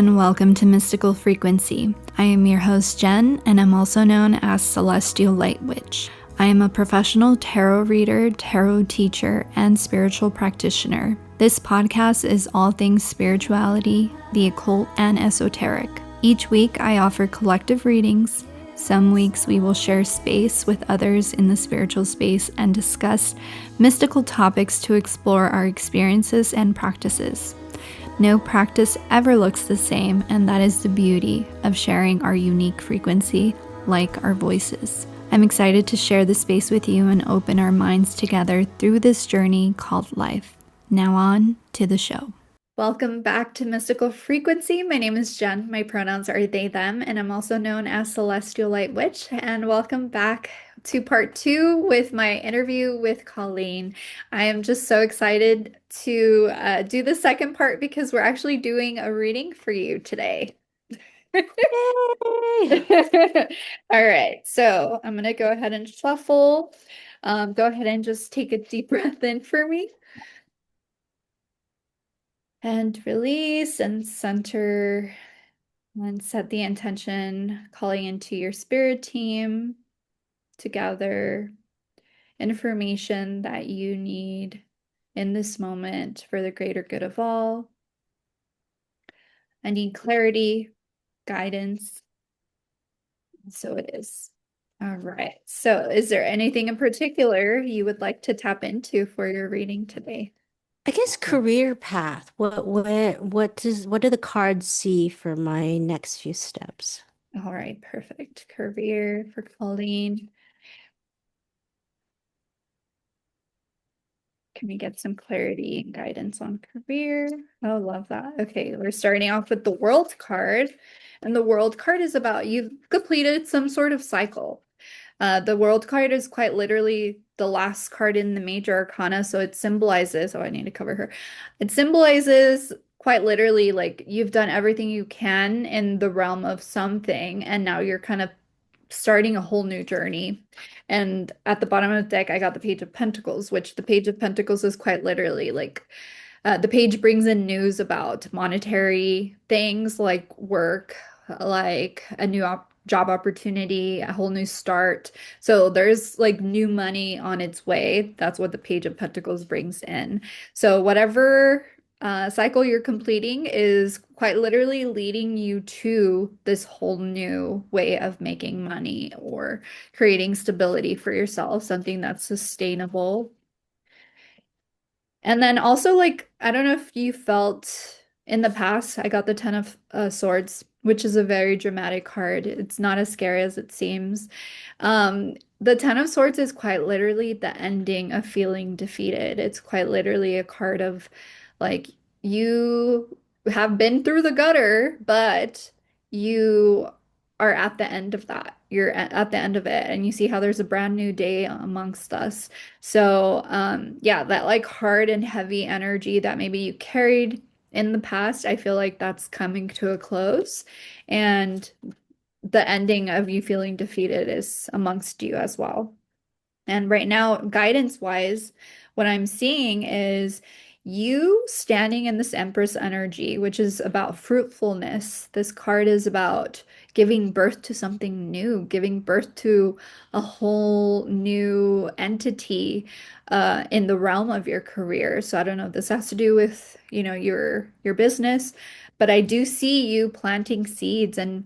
and welcome to Mystical Frequency. I am your host, Jen, and I'm also known as Celestial Light Witch. I am a professional tarot reader, tarot teacher, and spiritual practitioner. This podcast is all things spirituality, the occult, and esoteric. Each week, I offer collective readings. Some weeks, we will share space with others in the spiritual space and discuss mystical topics to explore our experiences and practices. No practice ever looks the same, and that is the beauty of sharing our unique frequency, like our voices. I'm excited to share this space with you and open our minds together through this journey called life. Now on to the show. Welcome back to Mystical Frequency. My name is Jen. My pronouns are they, them, and I'm also known as Celestial Light Witch. And welcome back to part 2 with my interview with Colleen. I am just so excited to do the second part because we're actually doing a reading for you today. Yay! All right, so I'm gonna go ahead and shuffle. Go ahead and just take a deep breath in for me. And release and center and set the intention, calling into your spirit team to gather information that you need in this moment for the greater good of all. I need clarity, guidance. So it is. All right. So is there anything in particular you would like to tap into for your reading today? I guess career path. What do the cards see for my next few steps? All right, perfect. Career for Colleen. Can we get some clarity and guidance on career? Oh, love that. Okay, we're starting off with the World card. And the World card is about you've completed some sort of cycle. The World card is quite literally the last card in the major arcana. So it symbolizes, oh, I need to cover her. It symbolizes quite literally like you've done everything you can in the realm of something. And now you're kind of starting a whole new journey. And at the bottom of the deck, I got the Page of Pentacles, which the Page of Pentacles is quite literally like the page brings in news about monetary things like work, like a new job opportunity, a whole new start. So there's like new money on its way. That's what the Page of Pentacles brings in. So whatever cycle you're completing is quite literally leading you to this whole new way of making money or creating stability for yourself, something that's sustainable. And then also, like, I don't know if you felt in the past, I got the Ten of Swords, which is a very dramatic card. It's not as scary as it seems. The Ten of Swords is quite literally the ending of feeling defeated. It's quite literally a card of like you have been through the gutter, but you are at the end of that. You're at the end of it, and you see how there's a brand new day amongst us. So, yeah, that like hard and heavy energy that maybe you carried in the past, I feel like that's coming to a close. And the ending of you feeling defeated is amongst you as well. And right now, guidance wise, what I'm seeing is you standing in this Empress energy, which is about fruitfulness. This card is about giving birth to something new, giving birth to a whole new entity in the realm of your career. So I don't know if this has to do with, your business, but I do see you planting seeds and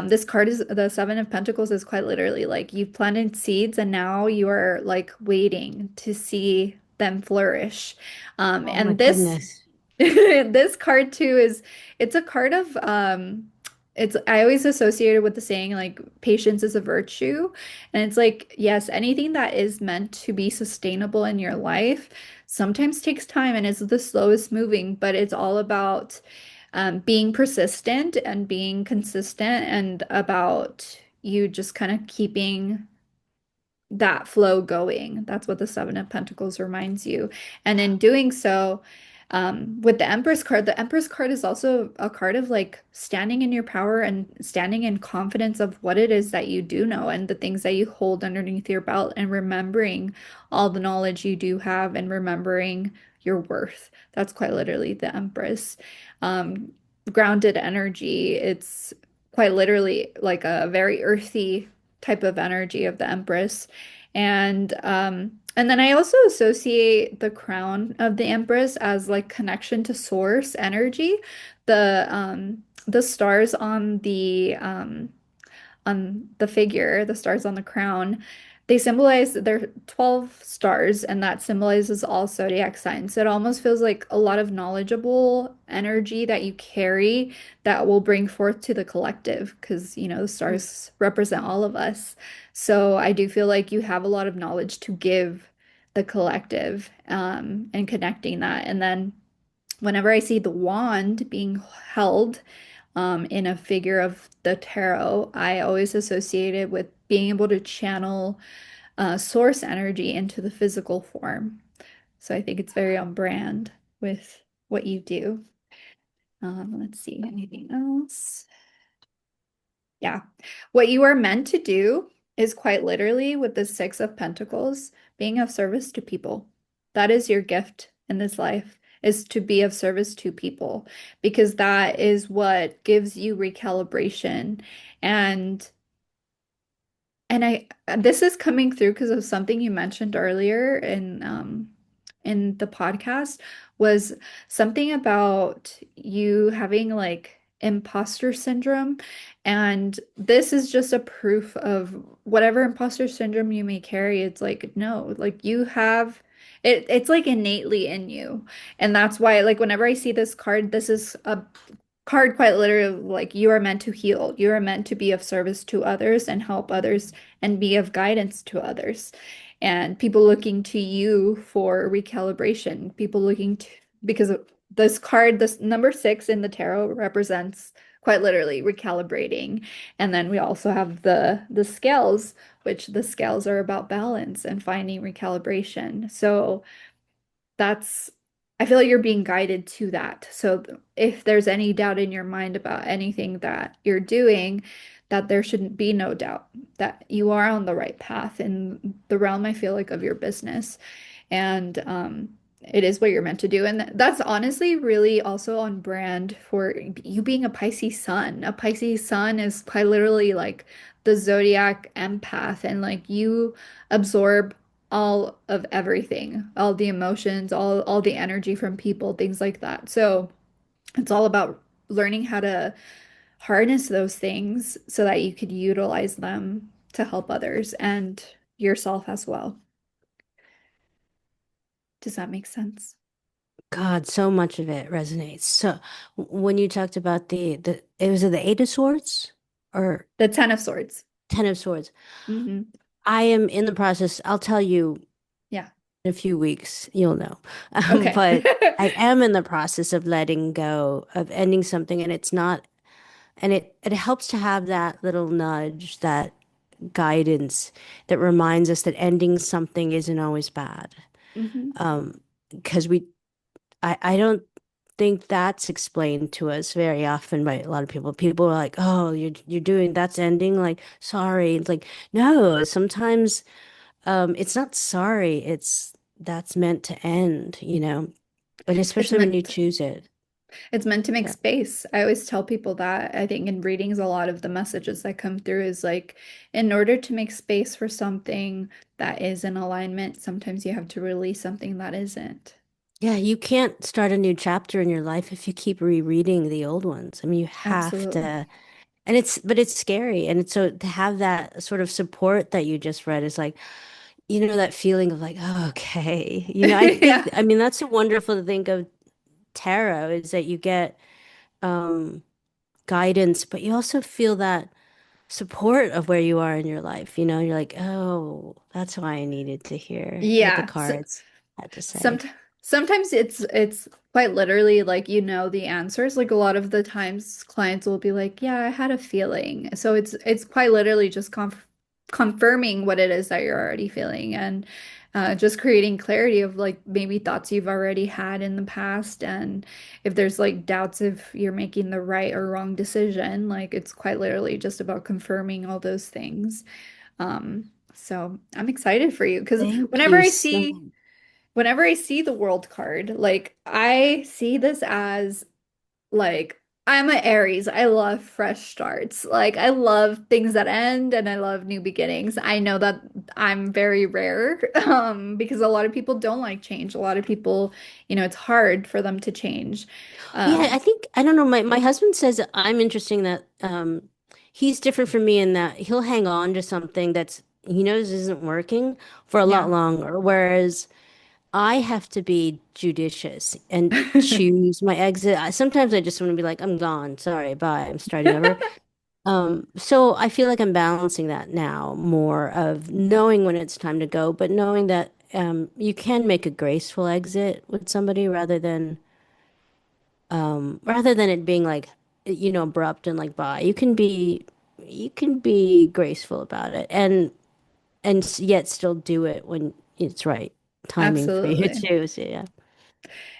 this card is the Seven of Pentacles is quite literally like you've planted seeds and now you are like waiting to see them flourish. Oh my And this goodness. this card too is it's a card of it's I always associate it with the saying like patience is a virtue. And it's like, yes, anything that is meant to be sustainable in your life sometimes takes time and is the slowest moving, but it's all about being persistent and being consistent and about you just kind of keeping that flow going. That's what the Seven of Pentacles reminds you. And in doing so, with the Empress card is also a card of like standing in your power and standing in confidence of what it is that you do know and the things that you hold underneath your belt and remembering all the knowledge you do have and remembering your worth. That's quite literally the Empress. Um, grounded energy. It's quite literally like a very earthy type of energy of the Empress. And then I also associate the crown of the Empress as like connection to source energy. The stars on the figure, the stars on the crown, they symbolize they're 12 stars, and that symbolizes all zodiac signs. So it almost feels like a lot of knowledgeable energy that you carry that will bring forth to the collective because, the stars represent all of us. So I do feel like you have a lot of knowledge to give the collective, and connecting that. And then whenever I see the wand being held, in a figure of the tarot, I always associate it with being able to channel source energy into the physical form. So I think it's very on brand with what you do. Let's see, anything else? Yeah. What you are meant to do is quite literally with the Six of Pentacles, being of service to people. That is your gift in this life, is to be of service to people, because that is what gives you recalibration. And this is coming through because of something you mentioned earlier in the podcast, was something about you having like imposter syndrome. And this is just a proof of whatever imposter syndrome you may carry. It's like, no, like you have it, it's like innately in you. And that's why, like, whenever I see this card, this is a card quite literally like you are meant to heal. You are meant to be of service to others and help others and be of guidance to others. And people looking to you for recalibration, people looking to, because of this card, this number six in the tarot represents quite literally recalibrating. And then we also have the scales, which the scales are about balance and finding recalibration. So that's I feel like you're being guided to that. So if there's any doubt in your mind about anything that you're doing, that there shouldn't be no doubt that you are on the right path in the realm, I feel like, of your business. And it is what you're meant to do. And that's honestly really also on brand for you being a Pisces sun. A Pisces sun is quite literally like the zodiac empath, and like you absorb all of everything, all the emotions, all the energy from people, things like that. So it's all about learning how to harness those things so that you could utilize them to help others and yourself as well. Does that make sense? God, so much of it resonates. So when you talked about the it was the Eight of Swords or The Ten of Swords. Ten of Swords. Hmm. I am in the process. I'll tell you Yeah. in a few weeks, you'll know. Okay. But I am in the process of letting go, of ending something, and it's not, and it helps to have that little nudge, that guidance that reminds us that ending something isn't always bad. Hmm. Because I don't think that's explained to us very often by a lot of people. People are like, "Oh, you're doing that's ending." Like, sorry. It's like, no. Sometimes, it's not sorry. It's that's meant to end. And It's especially when you meant choose it. it's meant to make Yeah. space. I always tell people that. I think in readings, a lot of the messages that come through is like, in order to make space for something that is in alignment, sometimes you have to release something that isn't. Yeah, you can't start a new chapter in your life if you keep rereading the old ones. I mean, you have Absolutely. to, and but it's scary. And it's so to have that sort of support that you just read is like, that feeling of like, oh, okay. Yeah. I mean, that's so wonderful to think of tarot is that you get um, guidance, but you also feel that support of where you are in your life. You're like, oh, that's why I needed to hear what the Yeah. cards had to Some say. Sometimes it's quite literally like the answers. Like a lot of the times clients will be like, "Yeah, I had a feeling." So it's quite literally just confirming what it is that you're already feeling, and just creating clarity of like maybe thoughts you've already had in the past. And if there's like doubts if you're making the right or wrong decision, like it's quite literally just about confirming all those things. So I'm excited for you because Thank whenever you I so see much. whenever I see the world card, like I see this as like I'm an Aries. I love fresh starts. Like I love things that end and I love new beginnings. I know that I'm very rare because a lot of people don't like change. A lot of people, it's hard for them to change. Yeah, Um I think I don't know. My husband says that I'm interesting that he's different from me in that he'll hang on to something that's he knows isn't working for a lot yeah. longer, whereas I have to be judicious and choose my exit. Sometimes I just want to be like, I'm gone. Sorry, bye. I'm starting over. So I feel like I'm balancing that now more of knowing when it's time to go, but knowing that you can make a graceful exit with somebody rather than it being like, abrupt and like bye. You can be graceful about it and yet still do it when it's right timing for you Absolutely. too. So yeah.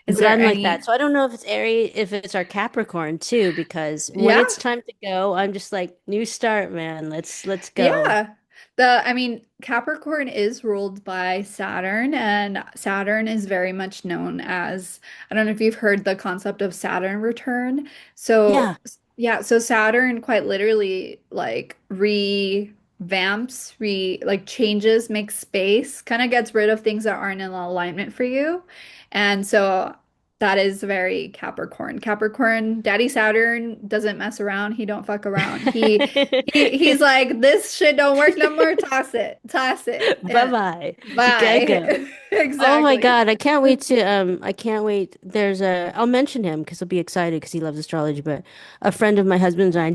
Is But there I'm like that. any So I don't know if it's Aries, if it's our Capricorn too, because when Yeah. it's time to go, I'm just like, new start, man. Let's go. Yeah. I mean, Capricorn is ruled by Saturn, and Saturn is very much known as, I don't know if you've heard the concept of Saturn return. So, Yeah. yeah, so Saturn quite literally like like changes, makes space, kind of gets rid of things that aren't in alignment for you. And so that is very Capricorn. Capricorn, Daddy Saturn doesn't mess around. He don't fuck around. He's like, this shit don't work no more. Toss it. Toss it. Bye-bye. You gotta go. Bye. Oh my Exactly. God, I can't wait. I'll mention him because he'll be excited because he loves astrology, but a friend of my husband's and I,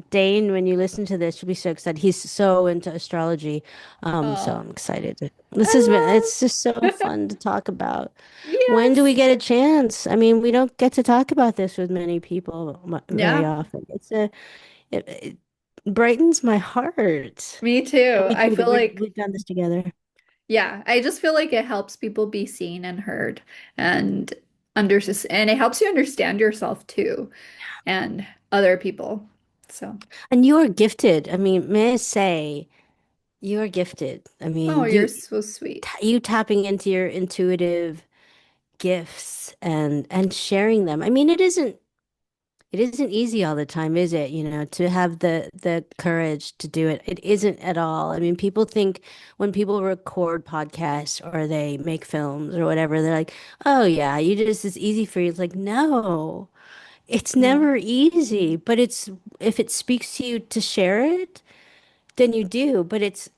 Dane, when you listen to this, you'll be so excited. He's so into astrology. So Oh, I'm excited. I It's just so love. fun to talk about. When do we Yes. get a chance? I mean, we don't get to talk about this with many people very Yeah, often. It brightens my heart me that too. I feel like, we've done this together. yeah, I just feel like it helps people be seen and heard and and it helps you understand yourself too and other people. So, And you are gifted. I mean, may I say, you are gifted. I oh, mean, you're so sweet. you tapping into your intuitive gifts and sharing them. I mean, it isn't easy all the time, is it? To have the courage to do it. It isn't at all. I mean, people think when people record podcasts or they make films or whatever, they're like, "Oh yeah, it's easy for you." It's like, no. It's No, never easy, but it's if it speaks to you to share it, then you do. But it's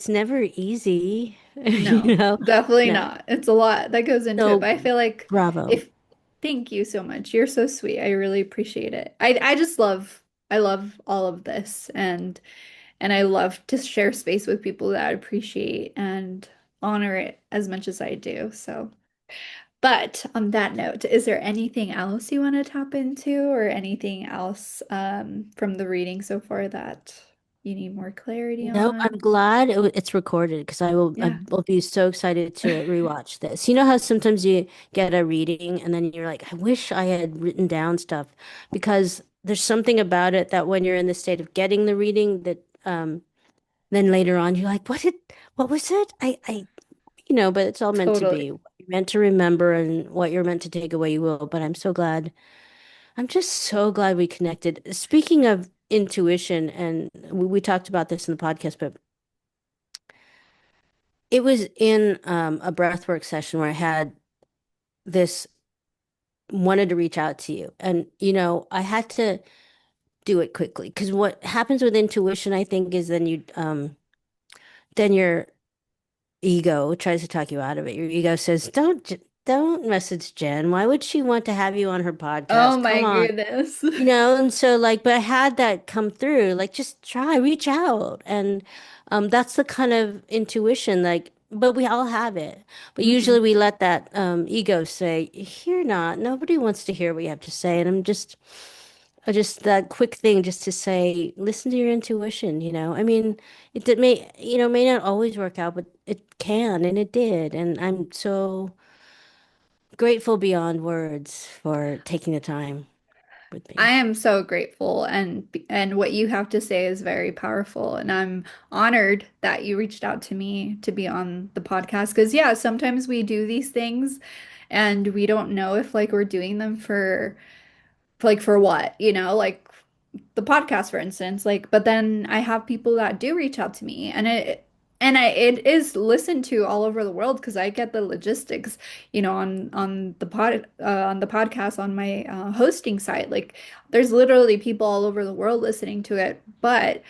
never easy, no, definitely No. not. It's a lot that goes into it, So but I feel like bravo. if thank you so much. You're so sweet. I really appreciate it. I just I love all of this and I love to share space with people that I appreciate and honor it as much as I do. So, but on that note, is there anything else you want to tap into or anything else from the reading so far that you need more clarity No, I'm on? glad it's recorded because I Yeah, will be so excited to rewatch this. You know how sometimes you get a reading and then you're like, I wish I had written down stuff because there's something about it that when you're in the state of getting the reading that then later on you're like, what was it? But it's all meant to be. totally. What you're meant to remember and what you're meant to take away, you will. But I'm just so glad we connected. Speaking of intuition, and we talked about this in the podcast, but it was in a breathwork session where I had this wanted to reach out to you. And, I had to do it quickly because what happens with intuition, I think, is then your ego tries to talk you out of it. Your ego says, don't message Jen. Why would she want to have you on her Oh podcast? Come my on. goodness. And so like, but I had that come through, like just reach out. And that's the kind of intuition, like, but we all have it. But usually hmm we let that ego say, hear not, nobody wants to hear what you have to say. And just that quick thing just to say, listen to your intuition, I mean, may not always work out, but it can, and it did. And I'm so grateful beyond words for taking the time with I me. am so grateful and what you have to say is very powerful and I'm honored that you reached out to me to be on the podcast because yeah, sometimes we do these things and we don't know if like we're doing them for like for what, like the podcast, for instance, like, but then I have people that do reach out to me it is listened to all over the world because I get the logistics, on the podcast on my hosting site. Like, there's literally people all over the world listening to it, but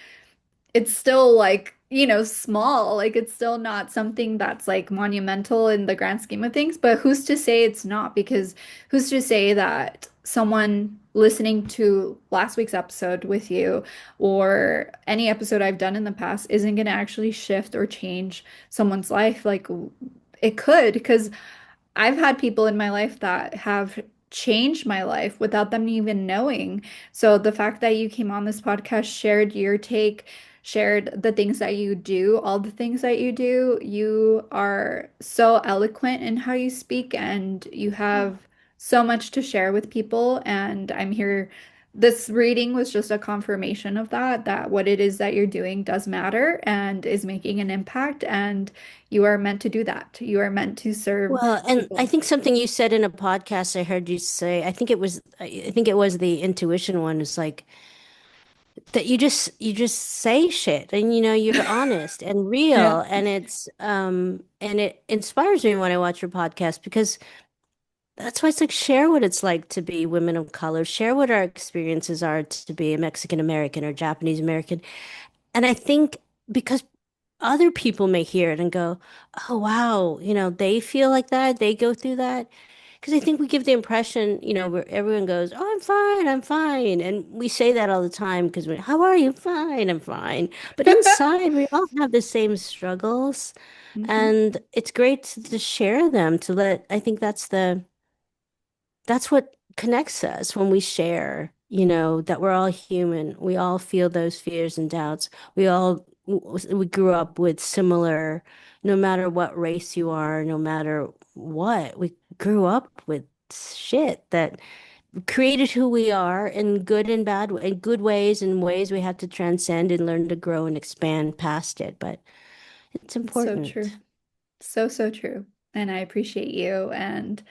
it's still like, small. Like, it's still not something that's like monumental in the grand scheme of things. But who's to say it's not? Because who's to say that someone listening to last week's episode with you or any episode I've done in the past isn't going to actually shift or change someone's life? Like, it could, because I've had people in my life that have changed my life without them even knowing. So the fact that you came on this podcast, shared your take, shared the things that you do, all the things that you are so eloquent in how you speak, and you have so much to share with people. And I'm here. This reading was just a confirmation of that what it is that you're doing does matter and is making an impact. And you are meant to do that. You are meant to serve Well, and I people. think something you said in a podcast I heard you say, I think it was the intuition one, is like that you just say shit and you're honest and Yeah, real, and it inspires me when I watch your podcast, because that's why it's like, share what it's like to be women of color, share what our experiences are to be a Mexican American or Japanese American. And I think because other people may hear it and go, oh, wow, they feel like that, they go through that. Because I think we give the impression, where everyone goes, oh, I'm fine, I'm fine. And we say that all the time because how are you? Fine, I'm fine. But inside, we all have the same struggles. hmm. And it's great to share them, I think that's what connects us when we share, that we're all human. We all feel those fears and doubts. We grew up with similar, no matter what race you are, no matter what, we grew up with shit that created who we are in good and bad, in good ways and ways we have to transcend and learn to grow and expand past it. But it's It's so true. important. So, so true. And I appreciate you. And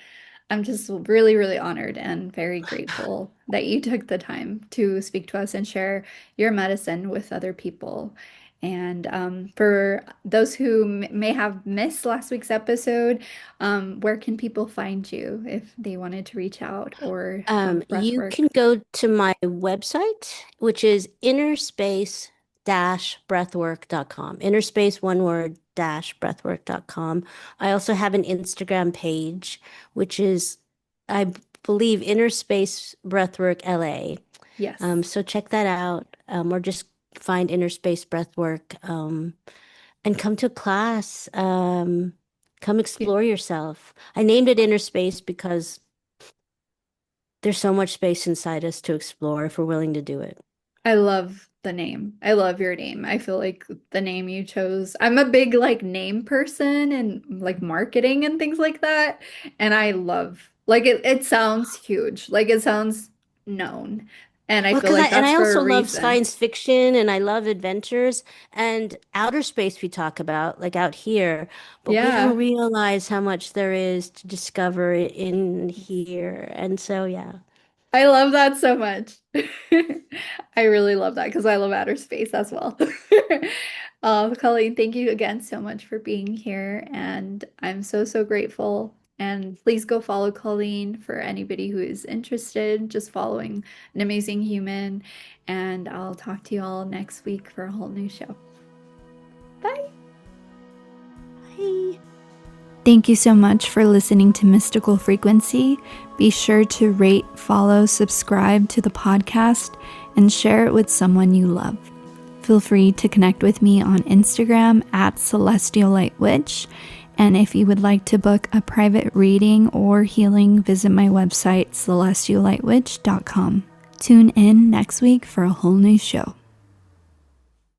I'm just really, really honored and very grateful that you took the time to speak to us and share your medicine with other people. And for those who may have missed last week's episode, where can people find you if they wanted to reach out or have breath You work? can go to my website, which is innerspace-breathwork.com. Innerspace, one word, dash breathwork.com. I also have an Instagram page, which is, I believe, Innerspace Breathwork LA. Yes. So check that out, or just find Innerspace Breathwork, and come to a class. Come explore yourself. I named it Inner Space because there's so much space inside us to explore if we're willing to do it. I love the name. I love your name. I feel like the name you chose. I'm a big like name person and like marketing and things like that. And I love like it sounds huge. Like it sounds known. And I Well, feel because I like and that's I for a also love reason. science fiction and I love adventures and outer space we talk about, like out here, but we don't Yeah. realize how much there is to discover in here. And so, yeah. I love that so much. I really love that because I love outer space as well. Colleen, thank you again so much for being here, and I'm so, so grateful. And please go follow Colleen for anybody who is interested, just following an amazing human. And I'll talk to you all next week for a whole new show. Bye. Bye. Thank you so much for listening to Mystical Frequency. Be sure to rate, follow, subscribe to the podcast, and share it with someone you love. Feel free to connect with me on Instagram at Celestial Light Witch. And if you would like to book a private reading or healing, visit my website, celestiallightwitch.com. Tune in next week for a whole new show.